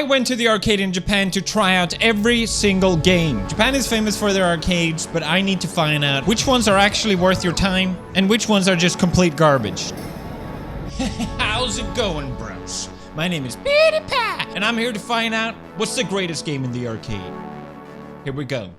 I went to the arcade in Japan to try out every single game. Japan is famous for their arcades, but I need to find out which ones are actually worth your time and which ones are just complete garbage. How's it going, bros? My name is Pewdiepie, and I'm here to find out what's the greatest game in the arcade. Here we go.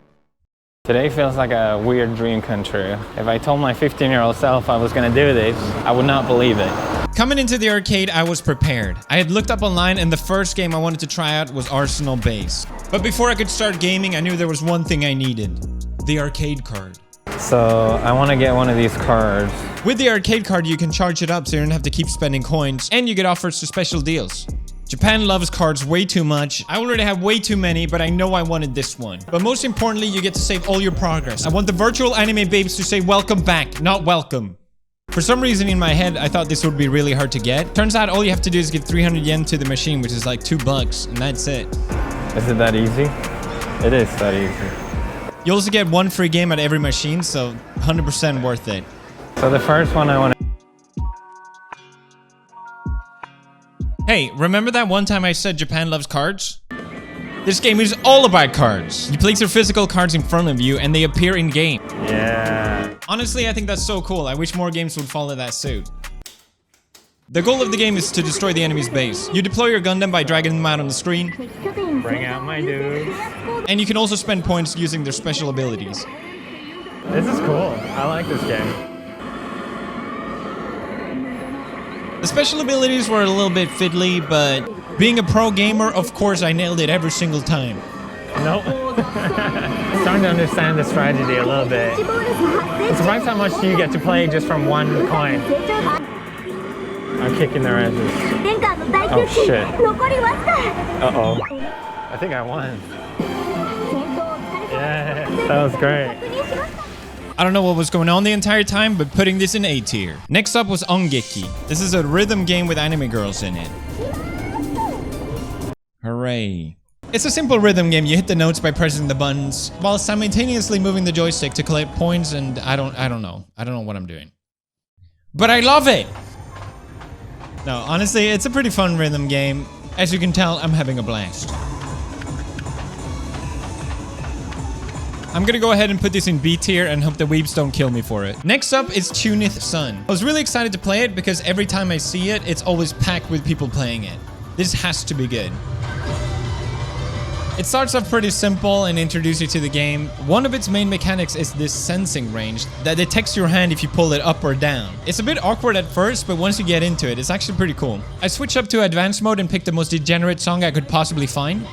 Today feels like a weird dream come true. If I told my 15-year-old self I was gonna do this, I would not believe it. Coming into the arcade, I was prepared. I had looked up online and the first game I wanted to try out was Arsenal Base. But before I could start gaming, I knew there was one thing I needed. The arcade card. So I want to get one of these cards. With the arcade card, you can charge it up so you don't have to keep spending coins, and you get offers to special deals. Japan loves cards way too much. I already have way too many, but I know I wanted this one. But most importantly, you get to save all your progress. I want the virtual anime babes to say welcome back, not welcome. For some reason in my head, I thought this would be really hard to get. Turns out all you have to do is give 300 yen to the machine, which is like $2, and that's it. Is it that easy? It is that easy. You also get one free game at every machine, so 100% worth it. So the first one I want to... Hey, remember that one time I said Japan loves cards? This game is all about cards. You place your physical cards in front of you and they appear in game. Yeah. Honestly, I think that's so cool. I wish more games would follow that suit. The goal of the game is to destroy the enemy's base. You deploy your Gundam by dragging them out on the screen. Bring out my dudes. And you can also spend points using their special abilities. This is cool. I like this game. The special abilities were a little bit fiddly, but being a pro gamer, of course, I nailed it every single time. Nope. Starting to understand the strategy a little bit. I'm surprised how much you get to play just from one coin. I'm kicking their asses. Oh shit. Uh-oh. I think I won. Yeah, that was great. I don't know what was going on the entire time, but putting this in A tier. Next up was Ongeki. This is a rhythm game with anime girls in it. Hooray. It's a simple rhythm game. You hit the notes by pressing the buttons while simultaneously moving the joystick to collect points, and I don't know. I don't know what I'm doing. But I love it! No, honestly, it's a pretty fun rhythm game. As you can tell, I'm having a blast. I'm gonna go ahead and put this in B tier and hope the weebs don't kill me for it. Next up is Tunith Sun. I was really excited to play it because every time I see it, it's always packed with people playing it. This has to be good. It starts off pretty simple and introduces you to the game. One of its main mechanics is this sensing range that detects your hand if you pull it up or down. It's a bit awkward at first, but once you get into it, it's actually pretty cool. I switched up to advanced mode and picked the most degenerate song I could possibly find.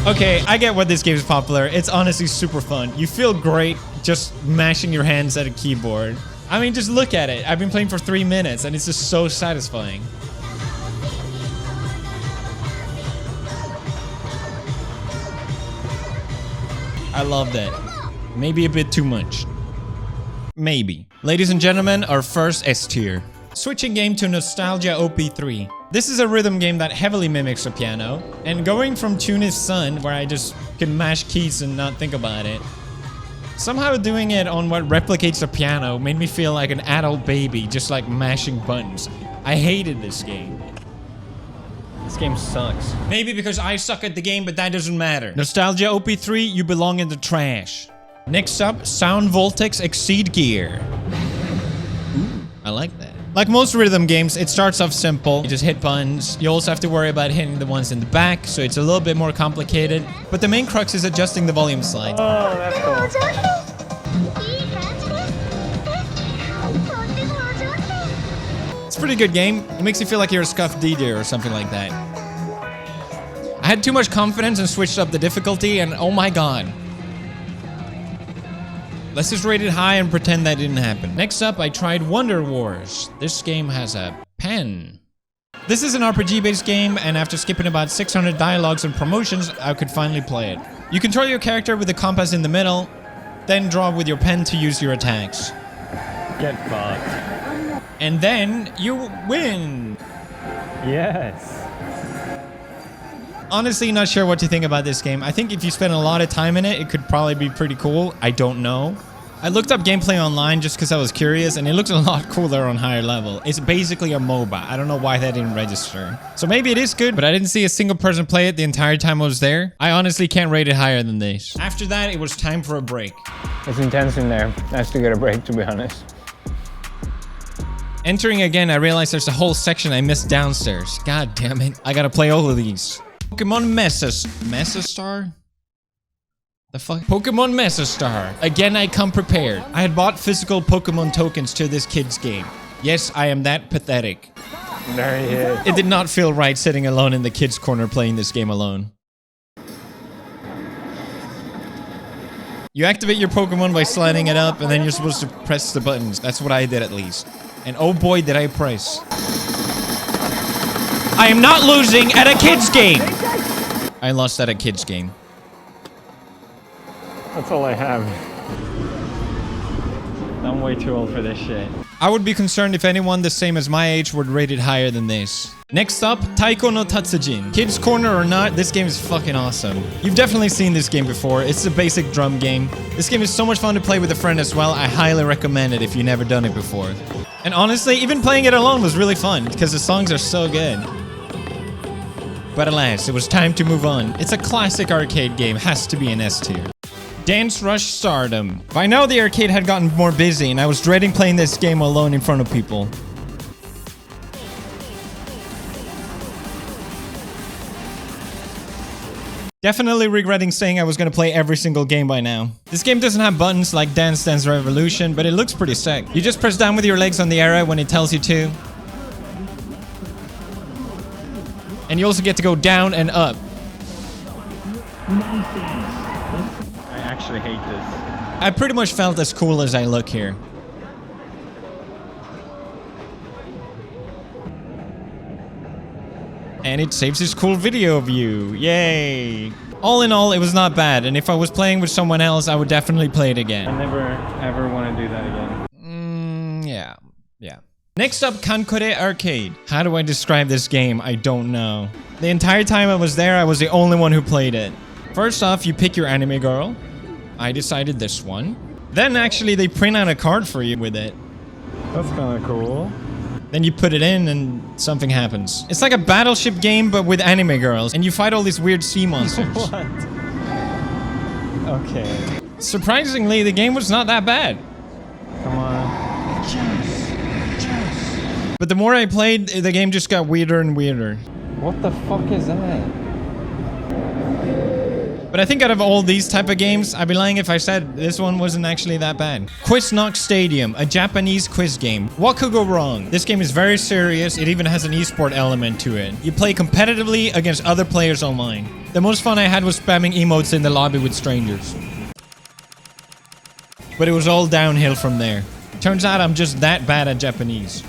Okay, I get what this game is popular. It's honestly super fun. You feel great just mashing your hands at a keyboard. I mean, just look at it. I've been playing for 3 minutes and it's just so satisfying. I love that. Maybe a bit too much. Maybe. Ladies and gentlemen, our first S tier. Switching game to Nostalgia OP3. This is a rhythm game that heavily mimics a piano, and going from Tunith Sun, where I just can mash keys and not think about it, somehow doing it on what replicates a piano made me feel like an adult baby, just like mashing buttons. I hated this game. This game sucks. Maybe because I suck at the game, but that doesn't matter. Nostalgia OP3, you belong in the trash. Next up, Sound Voltex Exceed Gear. Ooh, I like that. Like most rhythm games, it starts off simple. You just hit buttons. You also have to worry about hitting the ones in the back, so it's a little bit more complicated. But the main crux is adjusting the volume slide. Oh, that's cool. It's a pretty good game. It makes you feel like you're a scuffed DJ or something like that. I had too much confidence and switched up the difficulty, and oh my god. Let's just rate it high and pretend that didn't happen. Next up, I tried Wonder Wars. This game has a pen. This is an RPG-based game, and after skipping about 600 dialogues and promotions, I could finally play it. You control your character with the compass in the middle, then draw with your pen to use your attacks. Get fucked. And then you win! Yes. Honestly, not sure what to think about this game. I think if you spend a lot of time in it, it could probably be pretty cool. I don't know. I looked up gameplay online just because I was curious, and it looks a lot cooler on higher level. It's basically a MOBA. I don't know why that didn't register. So maybe it is good, but I didn't see a single person play it the entire time I was there. I honestly can't rate it higher than this. After that, it was time for a break. It's intense in there. Nice to get a break, to be honest. Entering again, I realized there's a whole section I missed downstairs. God damn it. I gotta play all of these. Pokemon Mesastar? The fuck? Pokemon Mesastar. Again, I come prepared. I had bought physical Pokemon tokens to this kid's game. Yes, I am that pathetic. There he is. It did not feel right sitting alone in the kid's corner playing this game alone. You activate your Pokemon by sliding it up, and then you're supposed to press the buttons. That's what I did at least. And oh boy, did I press. I am not losing at a kid's game! I lost at a kid's game. That's all I have. I'm way too old for this shit. I would be concerned if anyone the same as my age would rate it higher than this. Next up, Taiko no Tatsujin. Kids Corner or not, this game is fucking awesome. You've definitely seen this game before. It's a basic drum game. This game is so much fun to play with a friend as well. I highly recommend it if you've never done it before. And honestly, even playing it alone was really fun because the songs are so good. But alas, it was time to move on. It's a classic arcade game, has to be an S tier. Dance Rush Stardom. By now the arcade had gotten more busy and I was dreading playing this game alone in front of people. Definitely regretting saying I was gonna play every single game by now. This game doesn't have buttons like Dance Dance Revolution, but it looks pretty sick. You just press down with your legs on the arrow when it tells you to. And you also get to go down and up. I actually hate this. I pretty much felt as cool as I look here. And it saves this cool video of you. Yay! All in all, it was not bad, and if I was playing with someone else, I would definitely play it again. I never ever want to do that again. Yeah. Next up, Kankore Arcade. How do I describe this game? I don't know. The entire time I was there, I was the only one who played it. First off, you pick your anime girl. I decided this one. Then actually, they print out a card for you with it. That's kind of cool. Then you put it in and something happens. It's like a battleship game, but with anime girls. And you fight all these weird sea monsters. What? Okay. Surprisingly, the game was not that bad. Come on. But the more I played, the game just got weirder and weirder. What the fuck is that? But I think out of all these type of games, I'd be lying if I said this one wasn't actually that bad. Quiz Knock Stadium, a Japanese quiz game. What could go wrong? This game is very serious. It even has an esport element to it. You play competitively against other players online. The most fun I had was spamming emotes in the lobby with strangers. But it was all downhill from there. Turns out I'm just that bad at Japanese.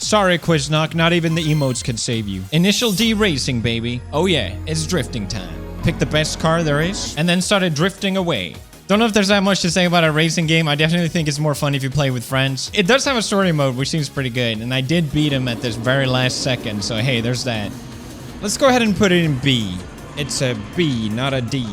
Sorry, Quizknock, not even the emotes can save you. Initial D racing, baby. Oh yeah, it's drifting time. Pick the best car there is, and then started drifting away. Don't know if there's that much to say about a racing game. I definitely think it's more fun if you play with friends. It does have a story mode, which seems pretty good, and I did beat him at this very last second, so hey, there's that. Let's go ahead and put it in B. It's a B, not a D.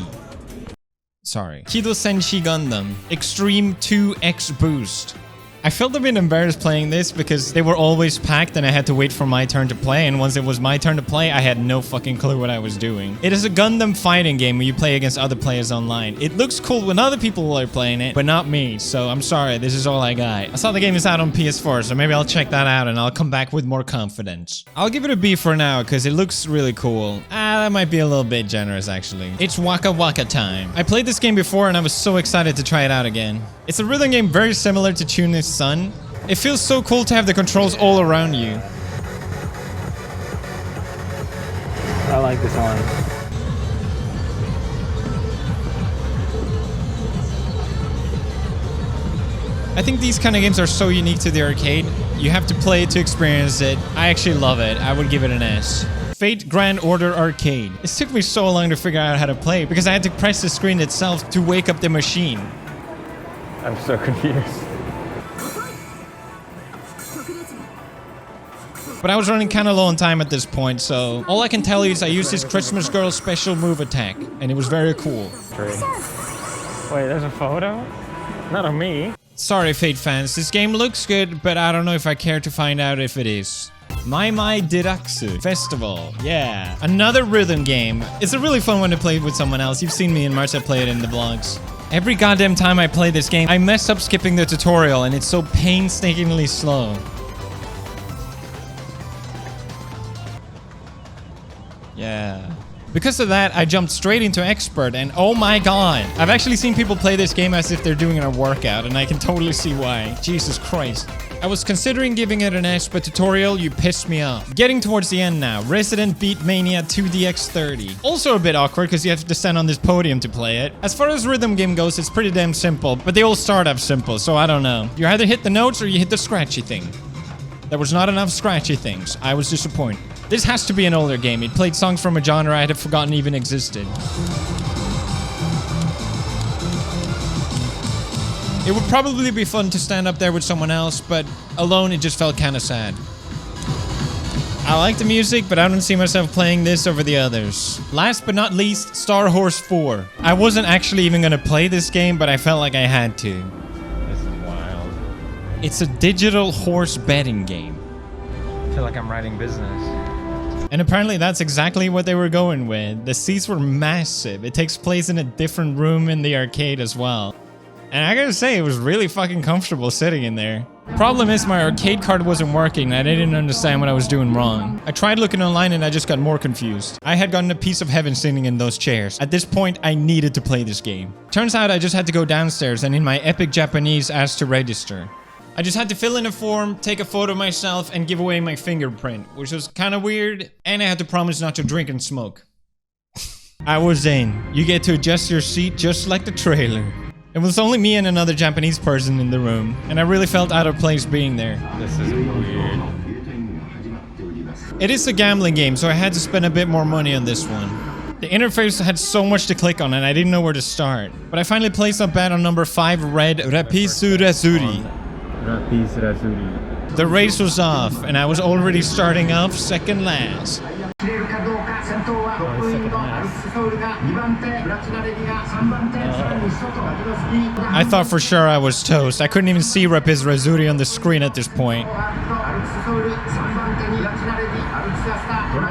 Sorry. Kido Senshi Gundam. Extreme 2X Boost. I felt a bit embarrassed playing this because they were always packed and I had to wait for my turn to play, and once it was my turn to play, I had no fucking clue what I was doing. It is a Gundam fighting game where you play against other players online. It looks cool when other people are playing it, but not me, so I'm sorry, this is all I got. I saw the game is out on PS4, so maybe I'll check that out and I'll come back with more confidence. I'll give it a B for now because it looks really cool. That might be a little bit generous actually. It's Waka Waka time. I played this game before and I was so excited to try it out again. It's a rhythm game very similar to Tunis Sun. It feels so cool to have the controls all around you. I like this one. I think these kind of games are so unique to the arcade. You have to play it to experience it. I actually love it. I would give it an S. Fate Grand Order Arcade. It took me so long to figure out how to play because I had to press the screen itself to wake up the machine. I'm so confused. But I was running kind of low on time at this point, so all I can tell you is I used this Christmas Girl special move attack, and it was very cool. Great. Wait, there's a photo? Not of me. Sorry, Fate fans, this game looks good, but I don't know if I care to find out if it is. Mai Diraksu Festival, yeah. Another rhythm game. It's a really fun one to play with someone else. You've seen me and Marta play it in the vlogs. Every goddamn time I play this game, I mess up skipping the tutorial and it's so painstakingly slow. Yeah. Because of that, I jumped straight into Expert and oh my god. I've actually seen people play this game as if they're doing a workout and I can totally see why. Jesus Christ. I was considering giving it an S, but tutorial, you pissed me off. Getting towards the end now. Resident Beat Mania 2DX30. Also a bit awkward because you have to stand on this podium to play it. As far as rhythm game goes, it's pretty damn simple, but they all start off simple, so I don't know. You either hit the notes or you hit the scratchy thing. There was not enough scratchy things. I was disappointed. This has to be an older game. It played songs from a genre I had forgotten even existed. It would probably be fun to stand up there with someone else, but alone it just felt kind of sad. I like the music, but I don't see myself playing this over the others. Last but not least, Star Horse 4. I wasn't actually even gonna play this game, but I felt like I had to. This is wild. It's a digital horse betting game. I feel like I'm writing business. And apparently that's exactly what they were going with. The seats were massive. It takes place in a different room in the arcade as well. And I gotta say, it was really fucking comfortable sitting in there. Problem is my arcade card wasn't working and I didn't understand what I was doing wrong. I tried looking online and I just got more confused. I had gotten a piece of heaven sitting in those chairs. At this point, I needed to play this game. Turns out I just had to go downstairs and in my epic Japanese asked to register. I just had to fill in a form, take a photo of myself, and give away my fingerprint, which was kind of weird, and I had to promise not to drink and smoke. I was in. You get to adjust your seat just like the trailer. It was only me and another Japanese person in the room, and I really felt out of place being there. This is weird. It is a gambling game, so I had to spend a bit more money on this one. The interface had so much to click on and I didn't know where to start. But I finally placed a bet on number 5 red Rapisu Razuri. The race was off, and I was already starting off second last. I thought for sure I was toast. I couldn't even see Rapiz Razuri on the screen at this point.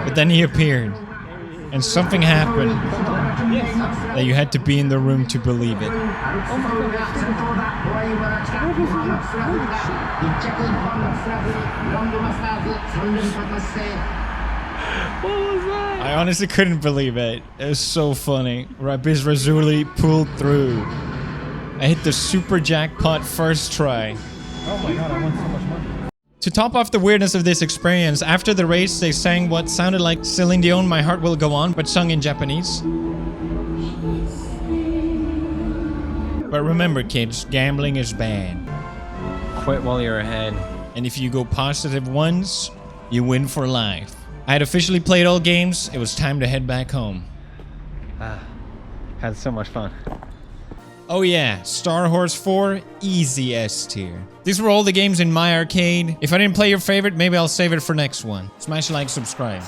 But then he appeared, and something happened that you had to be in the room to believe it. I honestly couldn't believe it. It was so funny. Rapiz Razuli pulled through. I hit the super jackpot first try. Oh my god, I won so much money. To top off the weirdness of this experience, after the race they sang what sounded like Celine Dion, My Heart Will Go On, but sung in Japanese. But remember kids, gambling is bad. Quit while you're ahead. And if you go positive once, you win for life. I had officially played all games, it was time to head back home. Had so much fun. Oh yeah, Star Horse 4, easy S tier. These were all the games in my arcade. If I didn't play your favorite, maybe I'll save it for next one. Smash like, subscribe.